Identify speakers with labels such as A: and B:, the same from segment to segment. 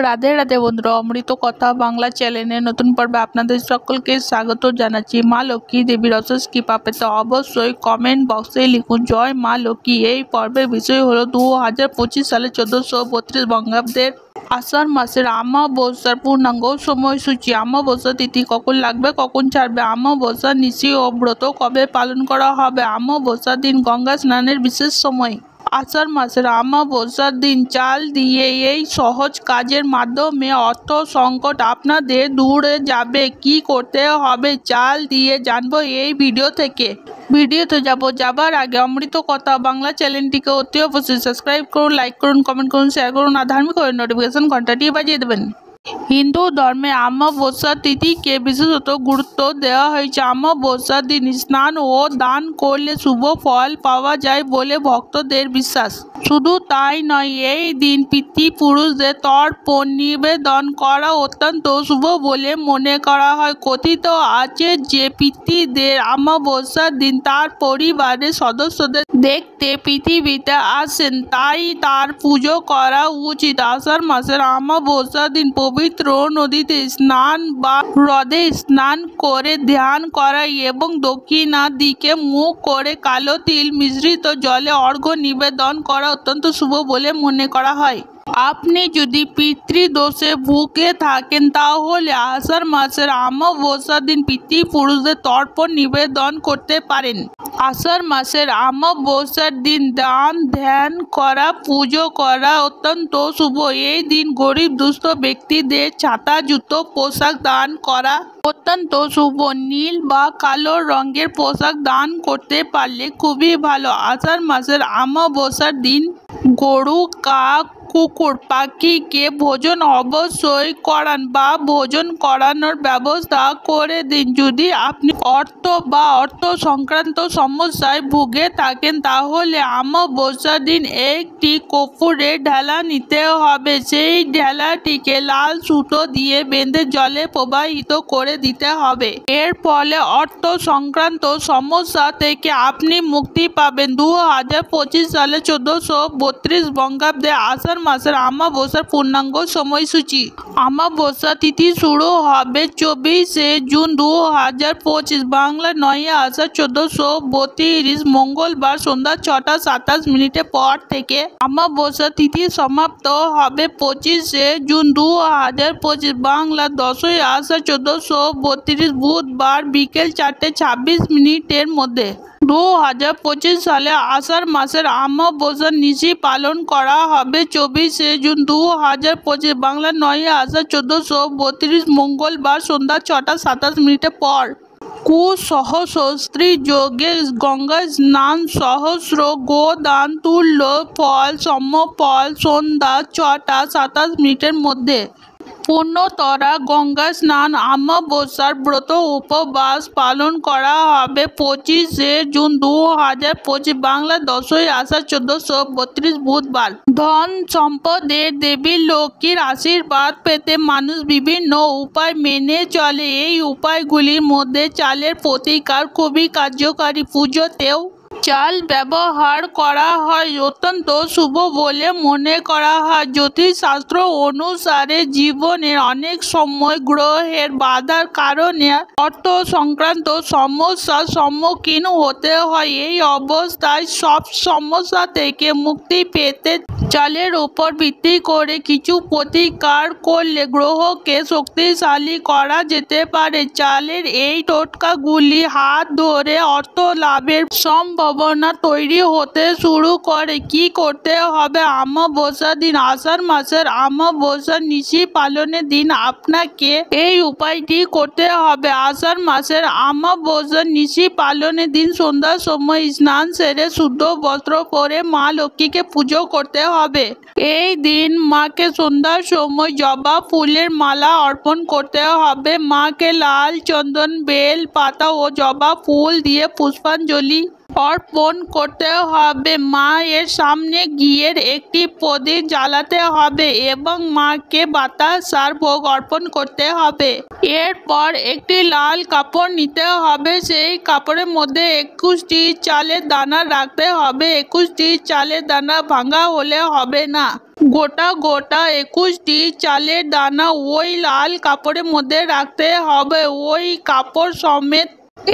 A: রাধে রাধে বন্ধুরা, অমৃত কথা বাংলা চ্যানেলের নতুন পর্বে আপনাদের সকলকে স্বাগত জানাচ্ছি। মা লক্ষ্মী দেবীর অশেষ কৃপা পেতে অবশ্যই কমেন্ট বক্সে লিখুন জয় মা লক্ষ্মী। এই পর্বের বিষয় হলো 2025 সালে 1432 বঙ্গাব্দের আষাঢ় মাসের অমাবস্যার পূর্ণাঙ্গ সময়সূচি। অমাবস্যা তিথি কখন লাগবে, কখন ছাড়বে, অমাবস্যা নিশি ও ব্রত কবে পালন করা হবে, অমাবস্যার দিন গঙ্গা স্নানের বিশেষ সময়। আষাঢ় মাসের অমাবস্যার দিন চাল দিয়ে এই সহজ কাজের মাধ্যমে অর্থ সংকট আপনাদের দূরে যাবে। কি করতে হবে চাল দিয়ে জানবো এই ভিডিও থেকে। ভিডিওতে যাবার আগে অমৃত কথা বাংলা চ্যানেলটিকে অতি অবশ্যই সাবস্ক্রাইব করুন, লাইক করুন, কমেন্ট করুন, শেয়ার করুন আর ধার্মিক নোটিফিকেশন ঘন্টাটি বাজিয়ে দেবেন। হিন্দু ধর্মে অমাবস্যা তিথিকে বিশেষত গুরুত্ব দেওয়া হয়েছে। অমাবস্যার দিন স্নান ও দান করলে শুভ ফল পাওয়া যায় বলে ভক্তদের বিশ্বাস। শুধু তাই নয়, এই দিন পিতৃপুরুষদের তর্পণ নিবেদন করা অত্যন্ত শুভ বলে মনে করা হয়। কথিত আছে যে পিতৃদের অমাবস্যার দিন তার পরিবারের সদস্যদের দেখতে পৃথিবীতে আসেন, তাই তার পুজো করা উচিত। আষাঢ় মাসের অমাবস্যার দিন পবিত্র নদীতে স্নান বা হ্রদে স্নান করে ধ্যান করা এবং দক্ষিণার দিকে মুখ করে কালো তিল মিশ্রিত জলে অর্ঘ্য নিবেদন করা অত্যন্ত শুভ বলে মনে করা হয়। আপনি যদি পিতৃদোষে ভুগে থাকেন তাহলে আষাঢ় মাসের অমাবস্যার দিন পিতৃপুরুষদের তর্পণ নিবেদন করতে পারেন। আষাঢ় মাসের অমাবস্যার দিন দান ধ্যান করা পুজো করা অত্যন্ত শুভ। এই দিন গরিব দুস্থ ব্যক্তিদের ছাতা জুতো পোশাক দান করা অত্যন্ত শুভ। নীল বা কালো রঙের পোশাক দান করতে পারলে খুবই ভালো। আষাঢ় মাসের অমাবস্যার দিন গরু, কাক, কুকুর, পাখিকে ভোজন অবশ্যই করান বা ভোজন করানোর ব্যবস্থা করে দিন। যদি আপনি অর্থ সংক্রান্ত সমস্যায় ভুগে থাকেন তাহলে অমাবস্যার দিন একটি কর্পূরের ঢেলা নিতে হবে। সেই ঢেলাটিকে লাল সুতো দিয়ে বেঁধে জলে প্রবাহিত করে দিতে হবে। এর ফলে অর্থ সংক্রান্ত সমস্যা থেকে আপনি মুক্তি পাবেন। 2025 সালে 1432 বঙ্গাব্দে আষাঢ় মাসের অমাবস্যার পূর্ণাঙ্গ সময়সূচি। অমাবস্যা তিথি শুরু হবে 24শে জুন 2025 বাংলা 9 আষাঢ় 1432 মঙ্গলবার সন্ধ্যা 6টা 27 মিনিটের পর থেকে। অমাবস্যা তিথি সমাপ্ত হবে 25শে জুন 2025 বাংলা 10ই আষাঢ় 1432 বুধবার বিকেল 4টে 26 মিনিটের মধ্যে। 2025 সালে আষাঢ় মাসের অমাবস্যা নিশি পালন করা হবে 24শে জুন 2025 বাংলা 9 আষাঢ় 1432 মঙ্গলবার সন্ধ্যা 6টা 27 মিনিটের পর। কুসহস্রী যোগে গঙ্গা স্নান, সহস্র গোদান, তুল্য ফল সমফল সন্ধ্যা 6টা 27 মিনিটের মধ্যে। পূর্ণতরা গঙ্গা স্নান অমাবস্যার ব্রত উপবাস পালন করা হবে 25শে জুন 2025 বাংলা 10ই আষাঢ় 1432 বুধবার। ধন সম্পদের দেবী লক্ষ্মীর আশীর্বাদ পেতে মানুষ বিভিন্ন উপায় মেনে চলে। এই উপায়গুলির মধ্যে চালের প্রতিকার খুবই কার্যকারী। পুজোতেও চাল ব্যবহার করা হয় অত্যন্ত শুভ বলে মনে করা হয়। জ্যোতিষশাস্ত্র অনুসারে জীবনের অনেক সময় গ্রহের বাধার কারণে অর্থ সংক্রান্ত সমস্যার সম্মুখীন হতে হয়। এই অবস্থায় সব সমস্যা থেকে মুক্তি পেতে চালের উপর ভিত্তি করে কিছু প্রতিকার করলে গ্রহকে শক্তিশালী করা যেতে পারে। চালের এই টোটকাগুলি হাত ধরে অর্থ লাভের সম্ভাবনা তৈরি হতে শুরু করে। কি করতে হবে অমাবস্যার দিন? আষাঢ় মাসের অমাবস্যার নিশি পালনের দিন আপনাকে এই উপায়টি করতে হবে। আষাঢ় মাসের অমাবস্যার নিশি পালনের দিন সন্ধ্যার সময় স্নান সেরে শুদ্ধ বস্ত্র পরে মা লক্ষ্মীকে পুজো করতে হবে। এই দিন মাকে সন্ধ্যার সময় জবা ফুলের মালা অর্পণ করতে হবে। মাকে লাল চন্দন, বেল পাতা ও জবা ফুল দিয়ে পুষ্পাঞ্জলি অর্পণ করতে হবে। মায়ের সামনে ঘিয়ের একটি প্রদীপ জ্বালাতে হবে এবং মাকে বাতাস আর ভোগ অর্পণ করতে হবে। এরপর একটি লাল কাপড় নিতে হবে, সেই কাপড়ের মধ্যে 21টি চালের দানা রাখতে হবে। 21টি চালের দানা ভাঙা হলে হবে না, গোটা গোটা 21টি চালের দানা ওই লাল কাপড়ের মধ্যে রাখতে হবে। ওই কাপড় সমেত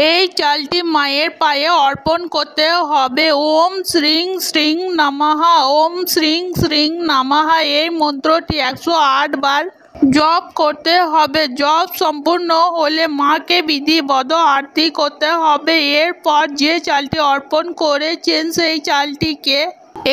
A: এই চালটি মায়ের পায়ে অর্পণ করতে হবে। ওম শ্রীং শ্রীং নমঃ, ওম শ্রীং শ্রীং নমঃ এই মন্ত্রটি 108 বার জপ করতে হবে। জপ সম্পূর্ণ হলে মাকে বিধিবদ্ধ আরতি করতে হবে। এরপর যে চালটি অর্পণ করেছেন সেই চালটিকে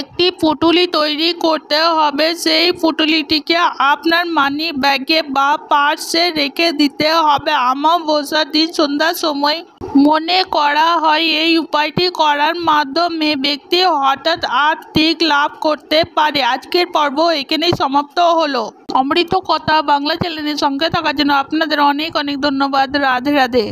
A: একটি পুঁটুলি তৈরি করতে হবে। সেই পুঁটুলিটিকে আপনার মানি ব্যাগে বা পার্সে রেখে দিতে হবে। অমাবস্যার দিন সন্ধ্যার সময় মনে করা হয় এই উপায়টি করার মাধ্যমে ব্যক্তি হঠাৎ আর্থিক লাভ করতে পারে। আজকের পর্ব এখানেই সমাপ্ত হলো। অমৃত কথা বাংলা চ্যানেলের সঙ্গে থাকার জন্য আপনাদের অনেক অনেক ধন্যবাদ। রাধে রাধে।